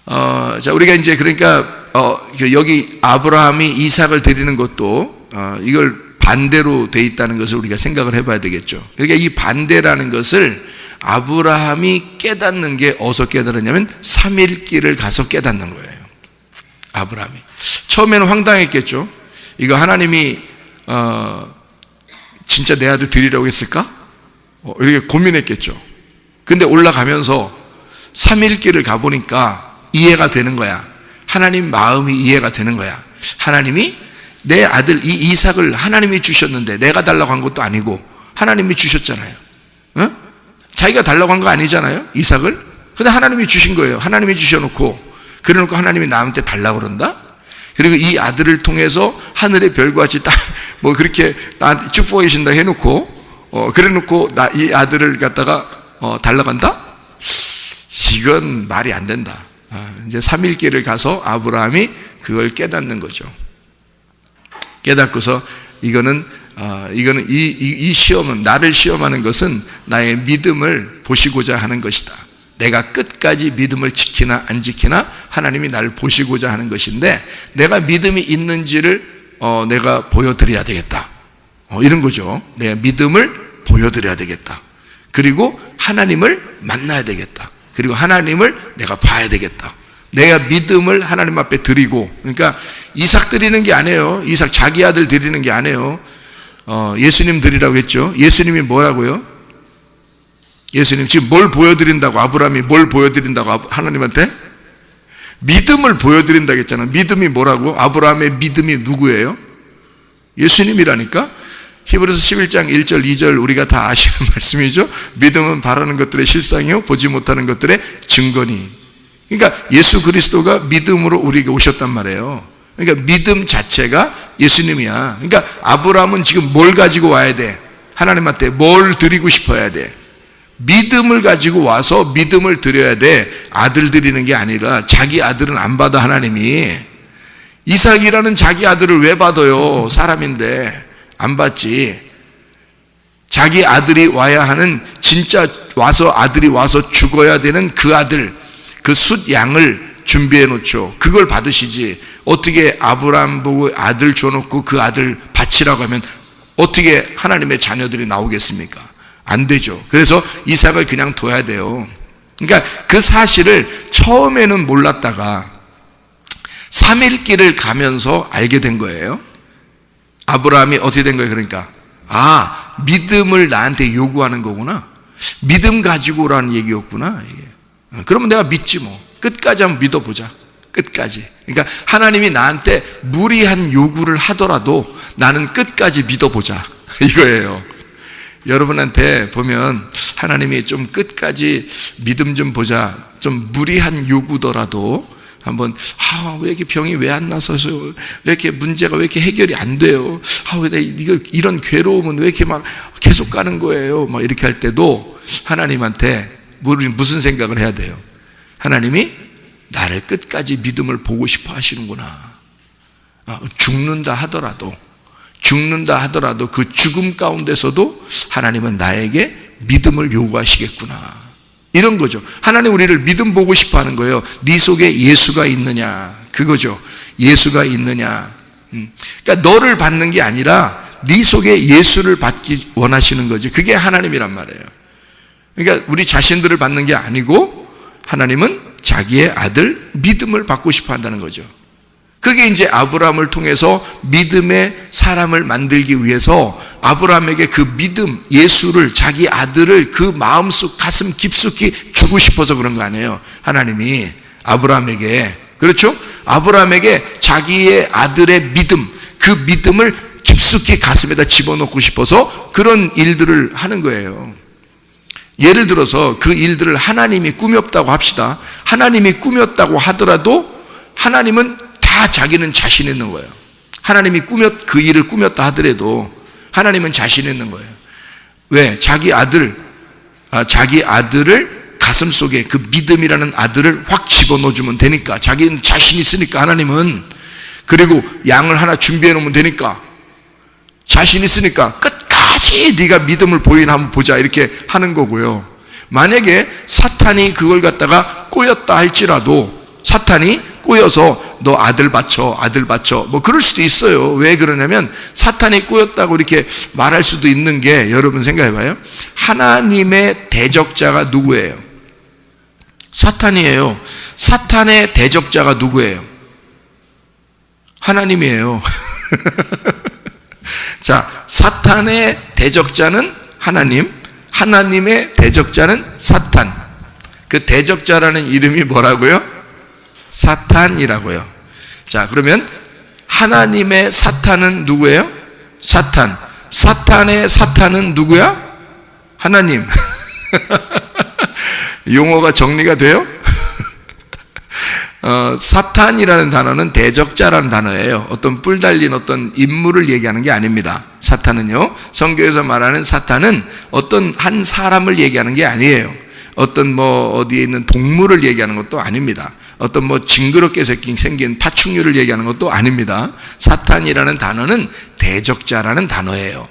자, 우리가 이제 그러니까 여기 아브라함이 이삭을 드리는 것도 이걸 반대로 돼 있다는 것을 우리가 생각을 해봐야 되겠죠. 그러니까 이 반대라는 것을 아브라함이 깨닫는 게 어디서 깨달았냐면 3일길을 가서 깨닫는 거예요. 아브라함이 처음에는 황당했겠죠. 이거 하나님이 진짜 내 아들 드리라고 했을까? 이렇게 고민했겠죠. 근데 올라가면서 3일길을 가보니까 이해가 되는 거야. 하나님 마음이 이해가 되는 거야. 하나님이 내 아들 이 이삭을 하나님이 주셨는데 내가 달라고 한 것도 아니고 하나님이 주셨잖아요. 자기가 달라고 한 거 아니잖아요, 이삭을. 근데 하나님이 주신 거예요. 하나님이 주셔놓고 그래놓고 하나님이 나한테 달라고 그런다? 그리고 이 아들을 통해서 하늘의 별과 같이 딱 뭐 그렇게 나한테 축복해 주신다 해놓고 그래놓고 이 아들을 갖다가 달라고 한다? 이건 말이 안 된다. 이제 3일길을 가서 아브라함이 그걸 깨닫는 거죠. 깨닫고서 이거는 이 시험은, 나를 시험하는 것은 나의 믿음을 보시고자 하는 것이다. 내가 끝까지 믿음을 지키나 안 지키나 하나님이 나를 보시고자 하는 것인데 내가 믿음이 있는지를 내가 보여드려야 되겠다. 이런 거죠. 내가 믿음을 보여드려야 되겠다. 그리고 하나님을 만나야 되겠다. 그리고 하나님을 내가 봐야 되겠다. 내가 믿음을 하나님 앞에 드리고, 그러니까 이삭 드리는 게 아니에요. 이삭 자기 아들 드리는 게 아니에요. 예수님 드리라고 했죠. 예수님이 뭐라고요? 예수님 지금 뭘 보여드린다고, 아브라함이 뭘 보여드린다고 하나님한테? 믿음을 보여드린다고 했잖아. 믿음이 뭐라고? 아브라함의 믿음이 누구예요? 예수님이라니까. 히브리서 11장 1절 2절 우리가 다 아시는 말씀이죠. 믿음은 바라는 것들의 실상이요 보지 못하는 것들의 증거니. 그러니까 예수 그리스도가 믿음으로 우리에게 오셨단 말이에요. 그러니까 믿음 자체가 예수님이야. 그러니까 아브라함은 지금 뭘 가지고 와야 돼? 하나님한테 뭘 드리고 싶어야 돼? 믿음을 가지고 와서 믿음을 드려야 돼. 아들 드리는 게 아니라. 자기 아들은 안 받아. 하나님이 이삭이라는 자기 아들을 왜 받아요? 사람인데 안 받지. 자기 아들이 와야 하는, 진짜 와서 아들이 와서 죽어야 되는 그 아들, 그 숫 양을 준비해 놓죠. 그걸 받으시지. 어떻게 아브라함 보고 아들 줘놓고 그 아들 바치라고 하면 어떻게 하나님의 자녀들이 나오겠습니까? 안 되죠. 그래서 이삭을 그냥 둬야 돼요. 그러니까 그 사실을 처음에는 몰랐다가 3일길을 가면서 알게 된 거예요. 아브라함이 어떻게 된 거예요? 그러니까 믿음을 나한테 요구하는 거구나. 믿음 가지고 오라는 얘기였구나. 이게. 그러면 내가 믿지 뭐. 끝까지 한번 믿어보자. 끝까지. 그러니까 하나님이 나한테 무리한 요구를 하더라도 나는 끝까지 믿어보자. 이거예요. 여러분한테 보면 하나님이 좀 끝까지 믿음 좀 보자. 좀 무리한 요구더라도 한번 왜 이렇게 병이 왜 안 나서, 왜 이렇게 문제가 왜 이렇게 해결이 안 돼요? 왜 이런 괴로움은 왜 이렇게 막 계속 가는 거예요? 막 이렇게 할 때도 하나님한테 무슨 생각을 해야 돼요? 하나님이 나를 끝까지 믿음을 보고 싶어 하시는구나. 죽는다 하더라도 그 죽음 가운데서도 하나님은 나에게 믿음을 요구하시겠구나. 이런 거죠. 하나님 우리를 믿음 보고 싶어 하는 거예요. 네 속에 예수가 있느냐. 그거죠. 예수가 있느냐. 그러니까 너를 받는 게 아니라 네 속에 예수를 받기 원하시는 거죠. 그게 하나님이란 말이에요. 그러니까 우리 자신들을 받는 게 아니고 하나님은 자기의 아들 믿음을 받고 싶어 한다는 거죠. 그게 이제 아브라함을 통해서 믿음의 사람을 만들기 위해서 아브라함에게 그 믿음, 예수를, 자기 아들을 그 마음속 가슴 깊숙이 주고 싶어서 그런 거 아니에요. 하나님이 아브라함에게. 그렇죠? 아브라함에게 자기의 아들의 믿음, 그 믿음을 깊숙이 가슴에다 집어넣고 싶어서 그런 일들을 하는 거예요. 예를 들어서 그 일들을 하나님이 꾸몄다고 합시다. 하나님이 꾸몄다고 하더라도 하나님은 다 자기는 자신 있는 거예요. 하나님이 그 일을 꾸몄다 하더라도 하나님은 자신 있는 거예요. 왜? 자기 아들을 가슴속에 그 믿음이라는 아들을 확 집어넣어주면 되니까. 자기는 자신 있으니까 하나님은. 그리고 양을 하나 준비해 놓으면 되니까. 자신 있으니까 끝까지 네가 믿음을 보이나 한번 보자 이렇게 하는 거고요. 만약에 사탄이 그걸 갖다가 꼬였다 할지라도 사탄이 꼬여서 너 아들 바쳐, 아들 바쳐. 뭐 그럴 수도 있어요. 왜 그러냐면 사탄이 꼬였다고 이렇게 말할 수도 있는 게, 여러분 생각해 봐요. 하나님의 대적자가 누구예요? 사탄이에요. 사탄의 대적자가 누구예요? 하나님이에요. 자, 사탄의 대적자는 하나님, 하나님의 대적자는 사탄. 그 대적자라는 이름이 뭐라고요? 사탄이라고요. 자, 그러면 하나님의 사탄은 누구예요? 사탄. 사탄의 사탄은 누구야? 하나님. 용어가 정리가 돼요? 사탄이라는 단어는 대적자라는 단어예요. 어떤 뿔 달린 어떤 인물을 얘기하는 게 아닙니다. 사탄은요, 성경에서 말하는 사탄은 어떤 한 사람을 얘기하는 게 아니에요. 어떤 뭐 어디에 있는 동물을 얘기하는 것도 아닙니다. 어떤 뭐 징그럽게 생긴 파충류를 얘기하는 것도 아닙니다. 사탄이라는 단어는 대적자라는 단어예요.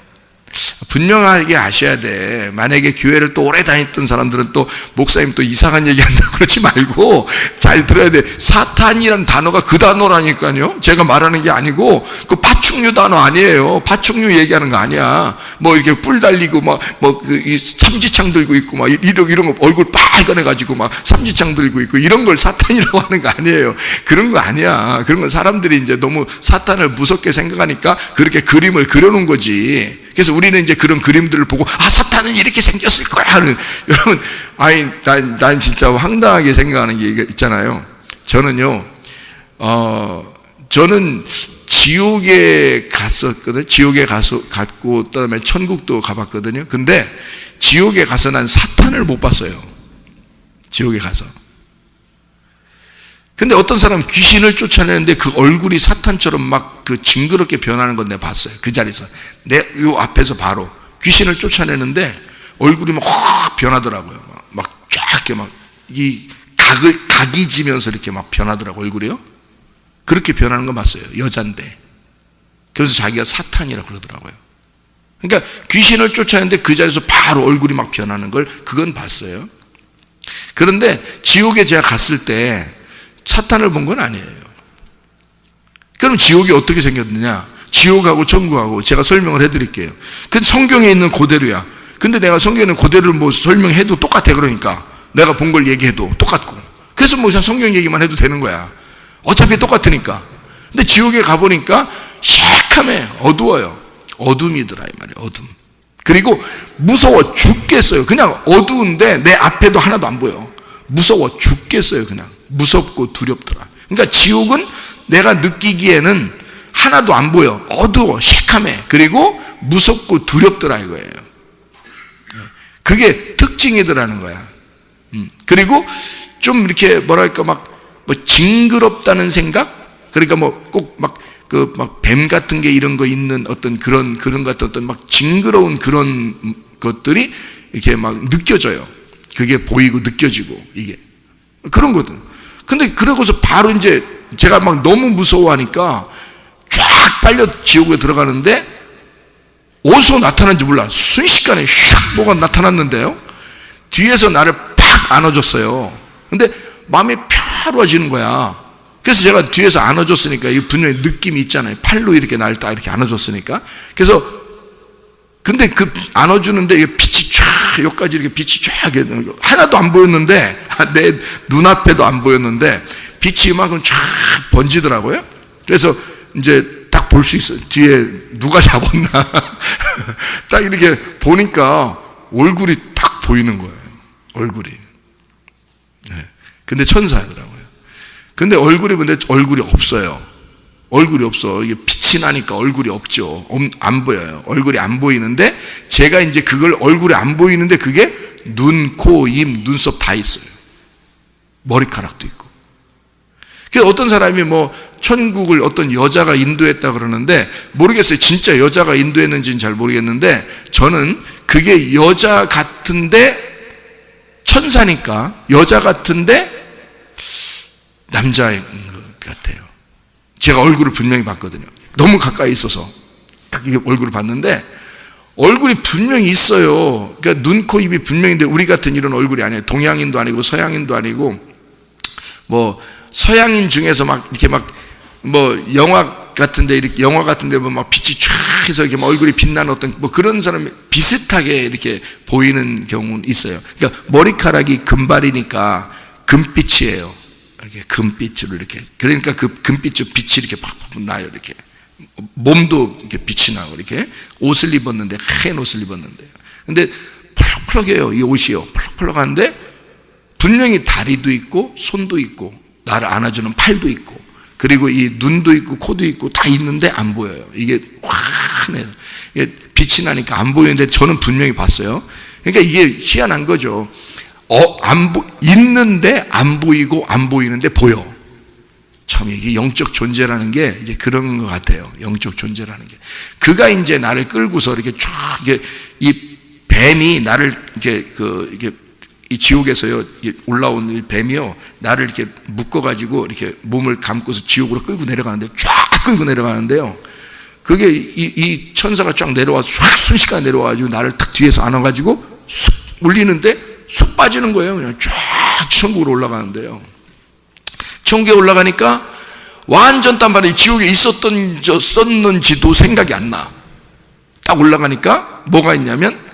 분명하게 아셔야 돼. 만약에 교회를 또 오래 다녔던 사람들은 또 목사님 또 이상한 얘기한다고 그러지 말고 잘 들어야 돼. 사탄이라는 단어가 그 단어라니까요. 제가 말하는 게 아니고 그 파충류 단어 아니에요. 파충류 얘기하는 거 아니야. 뭐 이렇게 뿔 달리고 뭐 그 삼지창 들고 있고 막 이런 거 얼굴 빨간해 가지고 막 삼지창 들고 있고 이런 걸 사탄이라고 하는 거 아니에요. 그런 거 아니야. 그런 건 사람들이 이제 너무 사탄을 무섭게 생각하니까 그렇게 그림을 그려놓은 거지. 그래서 우리는 이제 그런 그림들을 보고 사탄은 이렇게 생겼을 거야 하는, 여러분, 난 진짜 황당하게 생각하는 게 있잖아요. 저는요, 저는 지옥에 갔었거든요. 지옥에 갔고 그다음에 천국도 가봤거든요. 근데 지옥에 가서 난 사탄을 못 봤어요. 지옥에 가서. 근데 어떤 사람은 귀신을 쫓아내는데 그 얼굴이 사탄처럼 막 그 징그럽게 변하는 건 내가 봤어요. 그 자리에서. 요 앞에서 바로. 귀신을 쫓아내는데 얼굴이 막 확 변하더라고요. 막 쫙 이렇게 막 각이 지면서 이렇게 막 변하더라고요. 얼굴이요. 그렇게 변하는 거 봤어요. 여잔데. 그래서 자기가 사탄이라고 그러더라고요. 그러니까 귀신을 쫓아내는데 그 자리에서 바로 얼굴이 막 변하는 걸 그건 봤어요. 그런데 지옥에 제가 갔을 때 사탄을 본 건 아니에요. 그럼 지옥이 어떻게 생겼느냐? 지옥하고 천국하고 제가 설명을 해드릴게요. 그 성경에 있는 그대로야. 근데 내가 성경에 있는 그대로를 뭐 설명해도 똑같아. 그러니까 내가 본 걸 얘기해도 똑같고. 그래서 뭐 그냥 성경 얘기만 해도 되는 거야. 어차피 똑같으니까. 근데 지옥에 가보니까 새카매 어두워요. 어둠이더라 이 말이에요. 어둠. 그리고 무서워 죽겠어요. 그냥 어두운데 내 앞에도 하나도 안 보여. 무서워 죽겠어요. 그냥 무섭고 두렵더라. 그러니까 지옥은 내가 느끼기에는 하나도 안 보여. 어두워 새카매. 그리고 무섭고 두렵더라 이거예요. 그게 특징이더라는 거야. 그리고 좀 이렇게 뭐랄까 막 뭐 징그럽다는 생각. 그러니까 뭐 꼭 막 그 막 뱀 같은 게 이런 거 있는 어떤 그런 같은 어떤 막 징그러운 그런 것들이 이렇게 막 느껴져요. 그게 보이고 느껴지고 이게 그런 거든. 근데 그러고서 바로 이제 제가 막 너무 무서워하니까 쫙 빨려 지옥에 들어가는데 어디서 나타난지 몰라. 순식간에 슉 뭐가 나타났는데요. 뒤에서 나를 팍 안아줬어요. 근데 마음이 평화로워지는 거야. 그래서 제가 뒤에서 안아줬으니까 이 분명히 느낌이 있잖아요. 팔로 이렇게 나를 딱 이렇게 안아줬으니까. 그래서 근데 그 안아주는데 이게 빛이 쫙 여기까지 이렇게 빛이 쫙 하나도 안 보였는데 내 눈앞에도 안 보였는데 빛이 이만큼 쫙 번지더라고요. 그래서 이제 딱 볼 수 있어요. 뒤에 누가 잡았나. 딱 이렇게 보니까 얼굴이 딱 보이는 거예요. 얼굴이. 네. 근데 천사더라고요. 근데 얼굴이 근데 얼굴이 없어요. 얼굴이 없어. 이게 빛이 나니까 얼굴이 없죠. 안 보여요. 얼굴이 안 보이는데 제가 이제 그걸 얼굴이 안 보이는데 그게 눈, 코, 입, 눈썹 다 있어요. 머리카락도 있고. 그래서 어떤 사람이 뭐 천국을 어떤 여자가 인도했다 그러는데 모르겠어요. 진짜 여자가 인도했는지는 잘 모르겠는데 저는 그게 여자 같은데 천사니까 여자 같은데 남자인 것 같아요. 제가 얼굴을 분명히 봤거든요. 너무 가까이 있어서 딱 이게 얼굴을 봤는데 얼굴이 분명히 있어요. 그러니까 눈, 코, 입이 분명히 있는데 우리 같은 이런 얼굴이 아니에요. 동양인도 아니고 서양인도 아니고 뭐 서양인 중에서 막 이렇게 막 뭐 영화 같은데 이렇게 영화 같은데 막 빛이 쫙 해서 이렇게 막 얼굴이 빛나는 어떤 뭐 그런 사람이 비슷하게 이렇게 보이는 경우는 있어요. 그러니까 머리카락이 금발이니까 금빛이에요. 이렇게 금빛으로 이렇게, 그러니까 그 금빛으로 빛이 이렇게 팍팍 나요. 이렇게 몸도 이렇게 빛이 나고, 이렇게 옷을 입었는데, 하얀 옷을 입었는데, 근데 펄럭펄럭해요. 이 옷이요. 펄럭펄럭한데 분명히 다리도 있고 손도 있고 나를 안아주는 팔도 있고, 그리고 이 눈도 있고 코도 있고 다 있는데 안 보여요. 이게 환해요. 이게 빛이 나니까 안 보이는데 저는 분명히 봤어요. 그러니까 이게 희한한 거죠. 있는데 안 보이고 안 보이는데 보여. 참 이게 영적 존재라는 게 이제 그런 것 같아요. 영적 존재라는 게. 그가 이제 나를 끌고서 이렇게 쫙, 이 뱀이 나를 이게 이 지옥에서요, 올라온 이 뱀이요, 나를 이렇게 묶어가지고 이렇게 몸을 감고서 지옥으로 끌고 내려가는데, 쫙 끌고 내려가는데요. 그게 이 천사가 쫙 내려와서 쫙 순식간에 내려와가지고 나를 탁 뒤에서 안아가지고 쑥 올리는데 쑥 빠지는 거예요. 그냥 쫙 천국으로 올라가는데요. 천국에 올라가니까 완전 딴 말이에요. 지옥에 있었는지도 생각이 안 나. 딱 올라가니까 뭐가 있냐면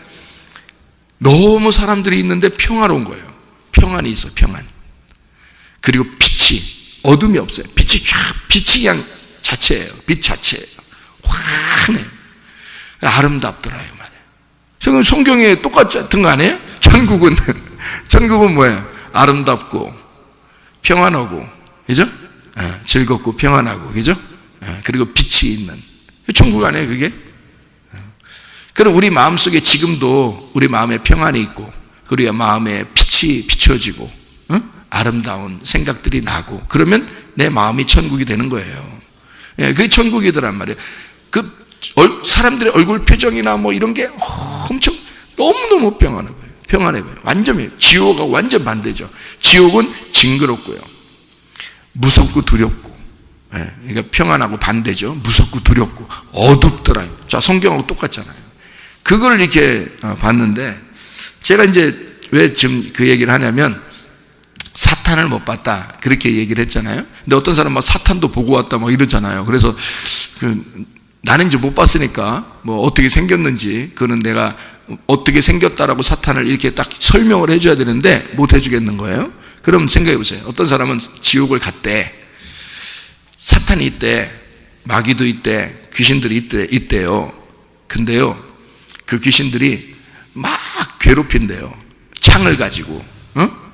너무 사람들이 있는데 평화로운 거예요. 평안이 있어, 평안. 그리고 빛이, 어둠이 없어요. 빛이 그냥 자체예요. 빛 자체예요. 환해요. 아름답더라, 이 말이에요. 지금 성경에 똑같은 거 아니에요? 천국은 뭐예요? 아름답고, 평안하고, 그죠? 즐겁고, 평안하고, 그죠? 그리고 빛이 있는. 천국 아니에요, 그게? 그럼 우리 마음속에 지금도 우리 마음에 평안이 있고, 우리 마음에 빛이 비춰지고, 아름다운 생각들이 나고, 그러면 내 마음이 천국이 되는 거예요. 그게 천국이더란 말이에요. 그 사람들의 얼굴 표정이나 뭐 이런 게 엄청 너무너무 평안해 보여요. 평안해 보여요. 완전히. 지옥하고 완전 반대죠. 지옥은 징그럽고요, 무섭고 두렵고, 그러니까 평안하고 반대죠. 무섭고 두렵고 어둡더라. 자, 성경하고 똑같잖아요. 그걸 이렇게 봤는데, 제가 이제 왜 지금 그 얘기를 하냐면, 사탄을 못 봤다, 그렇게 얘기를 했잖아요. 근데 어떤 사람은 막 사탄도 보고 왔다 막 이러잖아요. 그래서 나는 이제 못 봤으니까 뭐 어떻게 생겼는지, 그거는 내가 어떻게 생겼다라고 사탄을 이렇게 딱 설명을 해줘야 되는데 못 해주겠는 거예요. 그럼 생각해 보세요. 어떤 사람은 지옥을 갔대. 사탄이 있대, 마귀도 있대, 귀신들이 있대요. 근데요, 그 귀신들이 막 괴롭힌대요. 창을 가지고,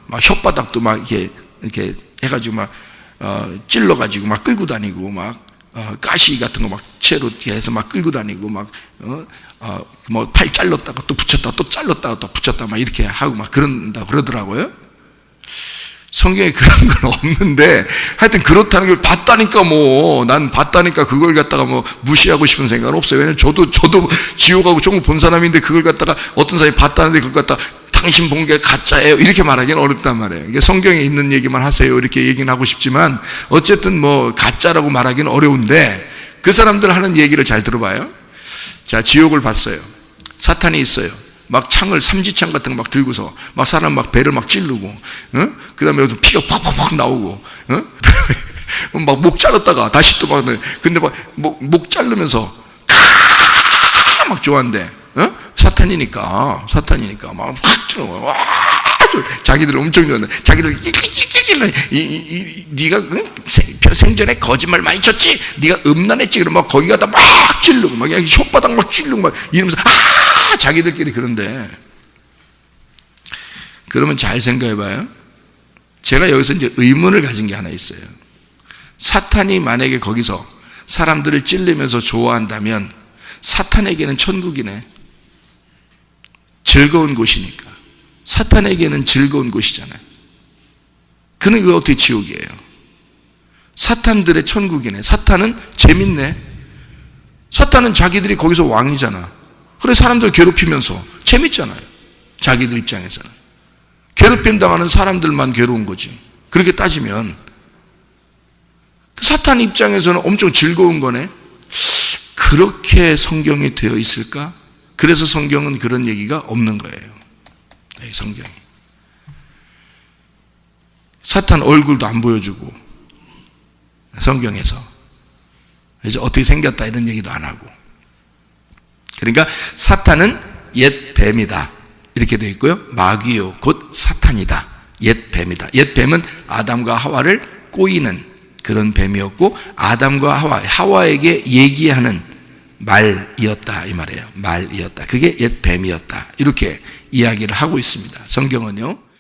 막 혓바닥도 막 이렇게 해가지고 막 찔러가지고 막 끌고 다니고, 막 가시 같은 거 막 채로 해서 막 끌고 다니고, 막 뭐 팔 잘랐다가 또 붙였다가 또 잘랐다가 또 붙였다 막 이렇게 하고 막 그런다 그러더라고요. 성경에 그런 건 없는데, 하여튼 그렇다는 걸 봤다니까, 뭐 난 봤다니까 그걸 갖다가 뭐 무시하고 싶은 생각은 없어요. 왜냐면 저도 지옥하고 천국 본 사람인데, 그걸 갖다가 어떤 사람이 봤다는데 그걸 갖다가 당신 본 게 가짜예요 이렇게 말하기는 어렵단 말이에요. 이게 성경에 있는 얘기만 하세요 이렇게 얘기는 하고 싶지만, 어쨌든 뭐 가짜라고 말하기는 어려운데, 그 사람들 하는 얘기를 잘 들어봐요. 자, 지옥을 봤어요. 사탄이 있어요. 막 창을, 삼지창 같은 거 막 들고서 막 사람 막 배를 막 찌르고, 그 다음에 피가 팍팍팍 나오고, 막 목 자르다가 다시 또 막, 근데 막 목 자르면서 막 좋아한대. 사탄이니까 막 확 찔러. 와, 자기들 엄청 좋아한대. 자기들 네가 생전에 거짓말 많이 쳤지, 네가 음란했지, 그러면 막 거기 가다 막 찌르고, 막 혓바닥 막 찌르고 막 이러면서 자기들끼리 그런데, 그러면 잘 생각해봐요. 제가 여기서 이제 의문을 가진 게 하나 있어요. 사탄이 만약에 거기서 사람들을 찔르면서 좋아한다면, 사탄에게는 천국이네. 즐거운 곳이니까. 사탄에게는 즐거운 곳이잖아요. 그는 왜 어떻게 지옥이에요? 사탄들의 천국이네. 사탄은 재밌네. 사탄은 자기들이 거기서 왕이잖아. 그래, 사람들 괴롭히면서 재밌잖아요. 자기들 입장에서는. 괴롭힘 당하는 사람들만 괴로운 거지. 그렇게 따지면 사탄 입장에서는 엄청 즐거운 거네. 그렇게 성경이 되어 있을까? 그래서 성경은 그런 얘기가 없는 거예요. 성경이. 사탄 얼굴도 안 보여주고 성경에서 그래서 어떻게 생겼다 이런 얘기도 안 하고. 그러니까 사탄은 옛 뱀이다 이렇게 되어 있고요. 마귀요 곧 사탄이다. 옛 뱀이다. 옛 뱀은 아담과 하와를 꼬이는 그런 뱀이었고, 아담과 하와에게 얘기하는 말이었다 이 말이에요. 말이었다. 그게 옛 뱀이었다. 이렇게 이야기를 하고 있습니다. 성경은요.